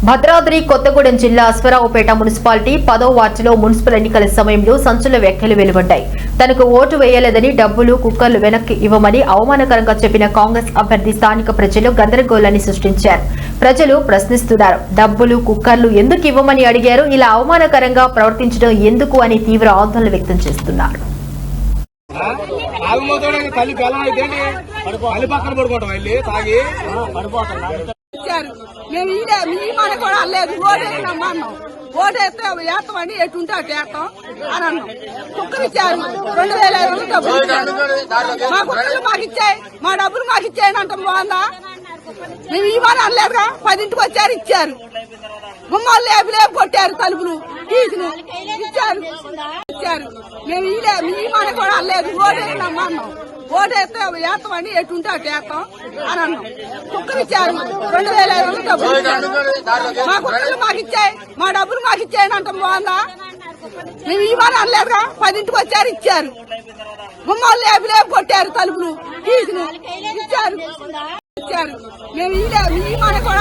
భద్రాద్రి కొత్తగూడెం జిల్లా అశ్వరావుపేట మున్సిపాలిటీ 10వ వార్డులో మున్సిపల్ ఎన్నికల సమయంలో సంచలన వ్యాఖ్యలు వెలువడ్డాయి. తనకు ఓటు వేయలేదని డబ్బులు కుక్కర్లు వెనక్కి ఇవ్వమని అవమానకరంగా చెప్పిన కాంగ్రెస్ అభ్యర్థి స్థానిక ప్రజలు గందరగోళాన్ని సృష్టించారు. ప్రజలు ప్రశ్నిస్తున్నారు, డబ్బులు కుక్కర్లు ఎందుకు ఇవ్వమని అడిగారు, ఇలా అవమానకరంగా ప్రవర్తించడం ఎందుకు అని తీవ్ర ఆందోళన వ్యక్తం చేస్తున్నారు. మేము మీ మన కూడా లేదు ఓటేసినామన్నాం. ఓటేస్తే వేస్తామని ఎటుంటే అటు వేస్తాం అని అన్నాం. కుక్కలు ఇచ్చారు 2500 డబ్బులు ఇచ్చారు. మా కుక్కలు మాకు ఇచ్చాయి, మా డబ్బులు మాకు ఇచ్చాయని అంటాం. బాగుందా? మేము ఇవ్వని అనలేదుగా. 10ంటికి వచ్చారు, ఇచ్చారు. గుమ్మాలు లేపు కొట్టారు, తలుపులు తీసిన ఇచ్చారు. మేము మీ మన కూడా లేదు ఓటేసినామన్నాం. ఓటేస్తే వేస్తామని ఎటుంటే అటు వేస్తాం అని అన్నాం. కుక్కలు ఇచ్చారు 2500 డబ్బులు ఇచ్చారు. మా కుక్కలు మాకు ఇచ్చాయి, మా డబ్బులు మాకు ఇచ్చాయని అంటాం. బాగుందా? మేము ఇవ్వని అనలేదుగా. 10ంటికి వచ్చారు, ఇచ్చారు. గుమ్మాలు లేపు కొట్టారు, తలుపులు తీసిన ఇచ్చారు. మేము మీ మన కూడా